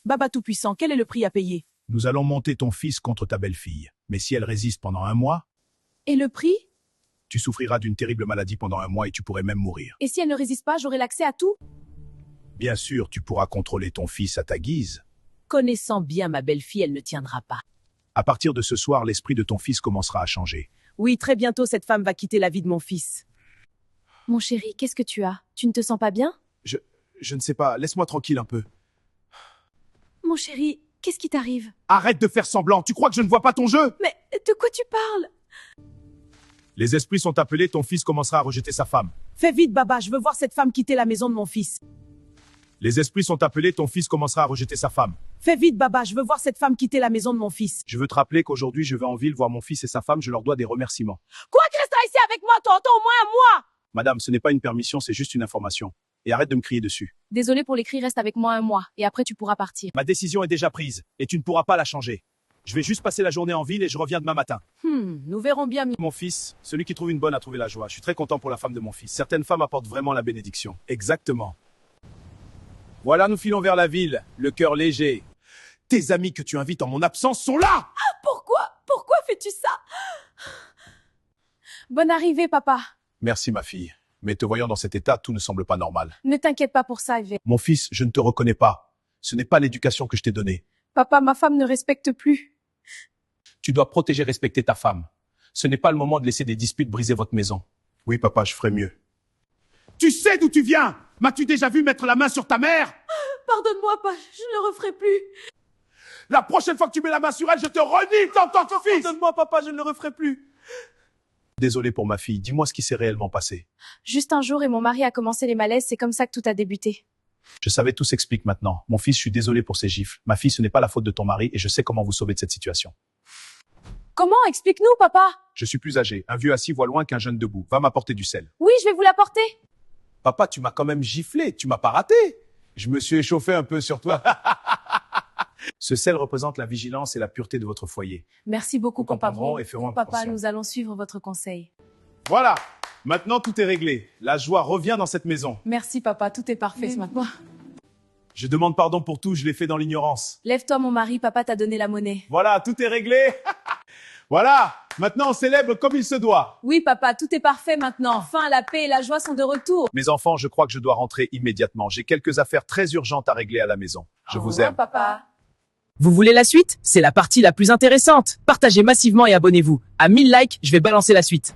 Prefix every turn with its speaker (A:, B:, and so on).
A: Baba Tout-Puissant, quel est le prix à payer?
B: Nous allons monter ton fils contre ta belle-fille. Mais si elle résiste pendant 1 mois,
A: Et le prix?
B: tu souffriras d'une terrible maladie pendant 1 mois et tu pourrais même mourir.
A: Et si elle ne résiste pas, j'aurai l'accès à tout?
B: Bien sûr, tu pourras contrôler ton fils à ta guise.
A: Connaissant bien ma belle-fille, elle ne tiendra pas.
B: À partir de ce soir, l'esprit de ton fils commencera à changer.
A: Oui, très bientôt, cette femme va quitter la vie de mon fils.
C: Mon chéri, qu'est-ce que tu as? Tu ne te sens pas bien?
D: Je ne sais pas, laisse-moi tranquille un peu.
C: Mon chéri, qu'est-ce qui t'arrive?
D: Arrête de faire semblant, tu crois que je ne vois pas ton jeu?
C: Mais de quoi tu parles?
B: Les esprits sont appelés, ton fils commencera à rejeter sa femme.
A: Fais vite, Baba, je veux voir cette femme quitter la maison de mon fils.
B: Les esprits sont appelés, ton fils commencera à rejeter sa femme.
A: Fais vite, Baba, je veux voir cette femme quitter la maison de mon fils.
D: Je veux te rappeler qu'aujourd'hui je vais en ville voir mon fils et sa femme, je leur dois des remerciements.
A: Quoi que restera ici avec moi, t'entends au moins un mois?
D: Madame, ce n'est pas une permission, c'est juste une information. Et arrête de me crier dessus.
C: Désolé pour les cris, reste avec moi 1 mois, et après tu pourras partir.
D: Ma décision est déjà prise, et tu ne pourras pas la changer. Je vais juste passer la journée en ville et je reviens demain matin.
A: Nous verrons bien.
D: Mon fils, celui qui trouve une bonne a trouvé la joie. Je suis très content pour la femme de mon fils. Certaines femmes apportent vraiment la bénédiction. Exactement. Voilà, nous filons vers la ville, le cœur léger. Tes amis que tu invites en mon absence sont là!
C: Pourquoi fais-tu ça? Bonne arrivée, papa.
B: Merci, ma fille. Mais te voyant dans cet état, tout ne semble pas normal.
C: Ne t'inquiète pas pour ça, Eve.
B: Mon fils, je ne te reconnais pas. Ce n'est pas l'éducation que je t'ai donnée.
C: Papa, ma femme ne respecte plus.
B: Tu dois protéger, respecter ta femme. Ce n'est pas le moment de laisser des disputes briser votre maison. Oui, papa, je ferai mieux.
D: Tu sais d'où tu viens? M'as-tu déjà vu mettre la main sur ta mère?
C: Pardonne-moi, papa, je ne le referai plus.
D: La prochaine fois que tu mets la main sur elle, je te renie en tant que fils! Pardonne-moi, papa, je ne le referai plus.
B: Désolé pour ma fille, dis-moi ce qui s'est réellement passé.
C: Juste un jour et mon mari a commencé les malaises, c'est comme ça que tout a débuté.
B: Je savais, tout s'explique maintenant. Mon fils, je suis désolé pour ces gifles. Ma fille, ce n'est pas la faute de ton mari et je sais comment vous sauver de cette situation.
C: Comment? Explique-nous, papa.
B: Je suis plus âgé. Un vieux assis voit loin qu'un jeune debout. Va m'apporter du sel.
C: Oui, je vais vous l'apporter.
D: Papa, tu m'as quand même giflé, tu m'as pas raté. Je me suis échauffé un peu sur toi.
B: Ce sel représente la vigilance et la pureté de votre foyer.
C: Merci beaucoup,
B: Nous
C: papa.
B: comprendrons et ferons
C: Papa,
B: attention.
C: nous allons suivre votre conseil.
D: Voilà, maintenant tout est réglé. La joie revient dans cette maison.
C: Merci, papa, tout est parfait ce matin.
D: Je demande pardon pour tout, je l'ai fait dans l'ignorance.
C: Lève-toi, mon mari, papa t'a donné la monnaie.
D: Voilà, tout est réglé. Voilà, maintenant on célèbre comme il se doit.
C: Oui, papa, tout est parfait maintenant. Enfin, la paix et la joie sont de retour.
B: Mes enfants, je crois que je dois rentrer immédiatement. J'ai quelques affaires très urgentes à régler à la maison. Je vous aime.
C: Papa.
A: Vous voulez la suite? C'est la partie la plus intéressante. Partagez massivement et abonnez-vous. À 1000 likes, je vais balancer la suite.